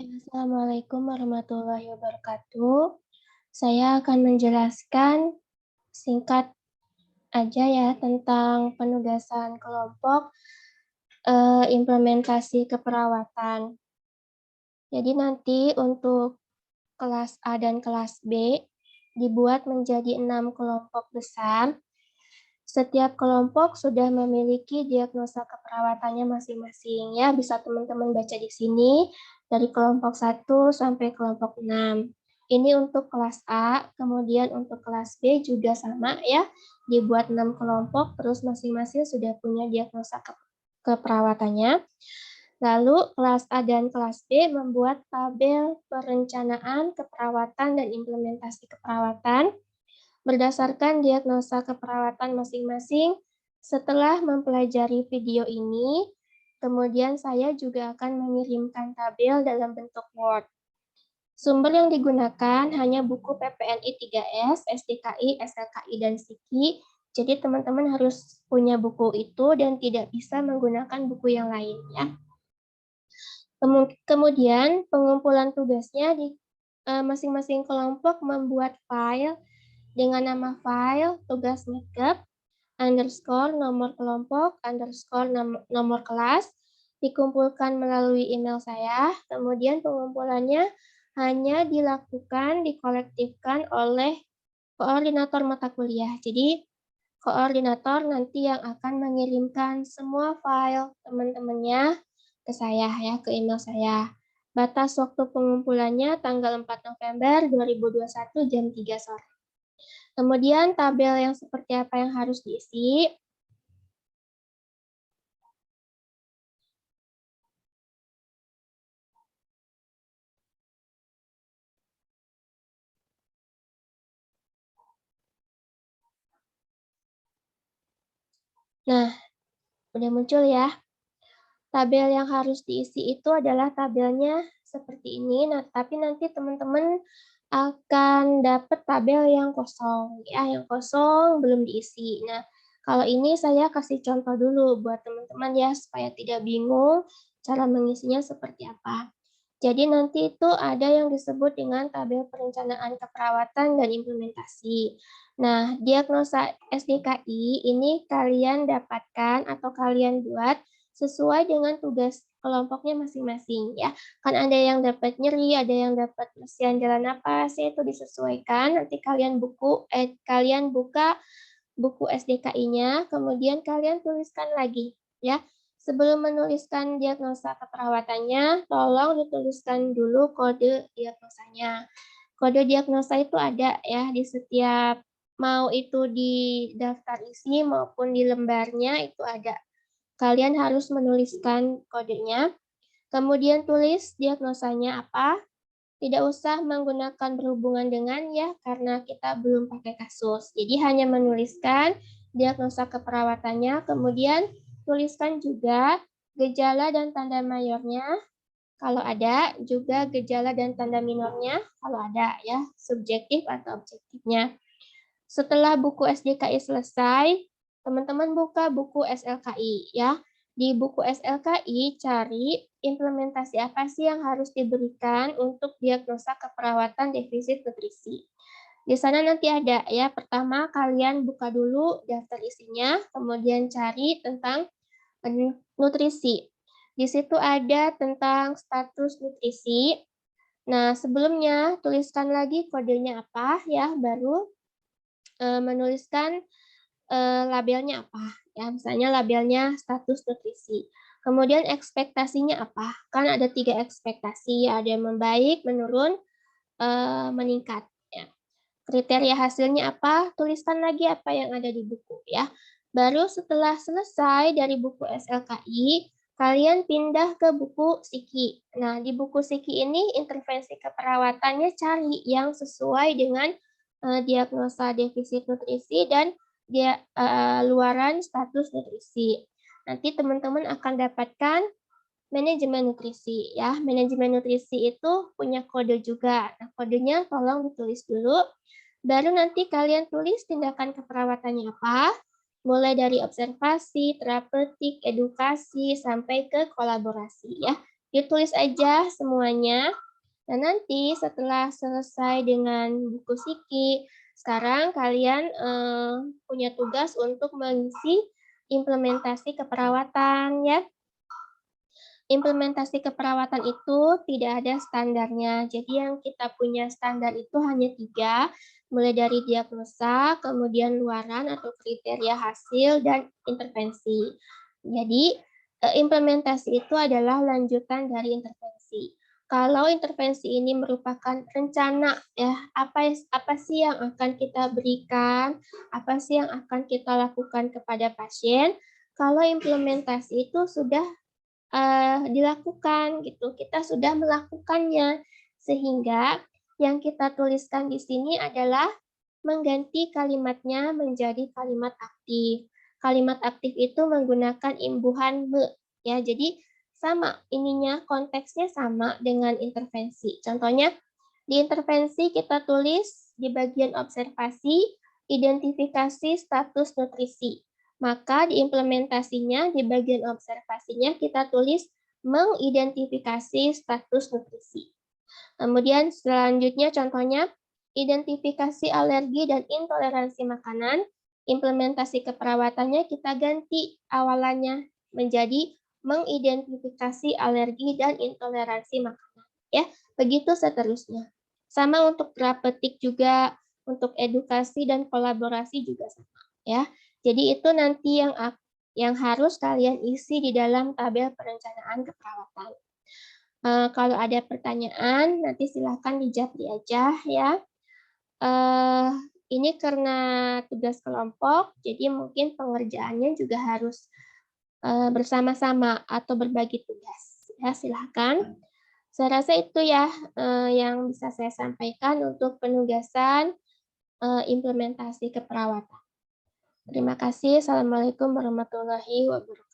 Ya, Assalamualaikum warahmatullahi wabarakatuh. Saya akan menjelaskan singkat aja ya tentang penugasan kelompok implementasi keperawatan. Jadi nanti untuk kelas A dan kelas B dibuat menjadi 6 kelompok besar. Setiap kelompok sudah memiliki diagnosa keperawatannya masing-masing ya. Bisa teman-teman baca di sini dari kelompok 1 sampai kelompok 6. Ini untuk kelas A, kemudian untuk kelas B juga sama ya. Dibuat 6 kelompok terus masing-masing sudah punya diagnosa keperawatannya. Lalu kelas A dan kelas B membuat tabel perencanaan keperawatan dan implementasi keperawatan berdasarkan diagnosa keperawatan masing-masing. Setelah mempelajari video ini, kemudian saya juga akan mengirimkan tabel dalam bentuk Word. Sumber yang digunakan hanya buku PPNI 3S, SDKI, SLKI, dan SIKI. Jadi teman-teman harus punya buku itu dan tidak bisa menggunakan buku yang lain ya. Kemudian pengumpulan tugasnya di masing-masing kelompok membuat file dengan nama file tugas makeup underscore nomor kelompok underscore nomor kelas dikumpulkan melalui email saya. Kemudian pengumpulannya hanya dilakukan, dikolektifkan oleh koordinator mata kuliah. Jadi koordinator nanti yang akan mengirimkan semua file teman-temannya ke saya ya, ke email saya. Batas waktu pengumpulannya tanggal 4 November 2021 jam 3 sore. Kemudian tabel yang seperti apa yang harus diisi. Nah, udah muncul ya. Tabel yang harus diisi itu adalah tabelnya seperti ini. Nah, tapi nanti teman-teman akan dapat tabel yang kosong ya, yang kosong belum diisi. Nah, kalau ini saya kasih contoh dulu buat teman-teman ya supaya tidak bingung cara mengisinya seperti apa. Jadi nanti itu ada yang disebut dengan tabel perencanaan keperawatan dan implementasi. Nah, diagnosa SDKI ini kalian dapatkan atau kalian buat sesuai dengan tugas kelompoknya masing-masing ya. Kan ada yang dapat nyeri, ada yang dapat lesian jalan napas, ya itu disesuaikan. Nanti kalian buka buku SDKI-nya, kemudian kalian tuliskan lagi ya. Sebelum menuliskan diagnosa keperawatannya, tolong dituliskan dulu kode diagnosanya. Kode diagnosa itu ada ya di setiap, mau itu di daftar isi maupun di lembarnya itu ada. Kalian harus menuliskan kodenya, kemudian tulis diagnosanya apa. Tidak usah menggunakan berhubungan dengan ya, karena kita belum pakai kasus. Jadi hanya menuliskan diagnosa keperawatannya, kemudian tuliskan juga gejala dan tanda mayornya, kalau ada, juga gejala dan tanda minornya, kalau ada ya, subjektif atau objektifnya. Setelah buku SDKI selesai, teman-teman buka buku SLKI ya. Di buku SLKI cari implementasi apa sih yang harus diberikan untuk diagnosa keperawatan defisit nutrisi. Di sana nanti ada ya, pertama kalian buka dulu daftar isinya, kemudian cari tentang nutrisi. Di situ ada tentang status nutrisi. Nah, sebelumnya tuliskan lagi kodenya apa ya, baru menuliskan labelnya apa ya, misalnya labelnya status nutrisi. Kemudian ekspektasinya apa? Kan ada 3 ekspektasi, ada yang membaik, menurun, meningkat ya. Kriteria hasilnya apa? Tuliskan lagi apa yang ada di buku ya. Baru setelah selesai dari buku SLKI, kalian pindah ke buku SIKI. Nah, di buku SIKI ini intervensi keperawatannya cari yang sesuai dengan diagnosa defisit nutrisi dan luaran status nutrisi. Nanti teman-teman akan dapatkan manajemen nutrisi ya. Manajemen nutrisi itu punya kode juga. Nah, kodenya tolong ditulis dulu. Baru nanti kalian tulis tindakan keperawatannya apa, mulai dari observasi, terapeutik, edukasi, sampai ke kolaborasi ya. Ditulis aja semuanya. Nah, nanti setelah selesai dengan buku Siki, sekarang kalian punya tugas untuk mengisi implementasi keperawatan ya. Implementasi keperawatan itu tidak ada standarnya. Jadi yang kita punya standar itu hanya 3, mulai dari diagnosa, kemudian luaran atau kriteria hasil, dan intervensi. Jadi implementasi itu adalah lanjutan dari intervensi. Kalau intervensi ini merupakan rencana ya, apa sih yang akan kita berikan, apa sih yang akan kita lakukan kepada pasien. Kalau implementasi itu sudah dilakukan gitu, kita sudah melakukannya. Sehingga yang kita tuliskan di sini adalah mengganti kalimatnya menjadi kalimat aktif. Kalimat aktif itu menggunakan imbuhan "me", ya. Jadi sama ininya, konteksnya sama dengan intervensi. Contohnya, di intervensi kita tulis di bagian observasi, identifikasi status nutrisi. Maka di implementasinya, di bagian observasinya kita tulis mengidentifikasi status nutrisi. Kemudian selanjutnya contohnya, identifikasi alergi dan intoleransi makanan, implementasi keperawatannya kita ganti awalannya menjadi mengidentifikasi alergi dan intoleransi makanan. Ya, begitu seterusnya. Sama untuk terapetik juga, untuk edukasi dan kolaborasi juga sama. Ya, jadi itu nanti yang harus kalian isi di dalam tabel perencanaan keperawatan. Kalau ada pertanyaan, nanti silahkan dijapri aja ya. Eh, ini karena tugas kelompok, jadi mungkin pengerjaannya juga harus bersama-sama atau berbagi tugas. Ya, silahkan. Saya rasa itu ya yang bisa saya sampaikan untuk penugasan implementasi keperawatan. Terima kasih. Assalamualaikum warahmatullahi wabarakatuh.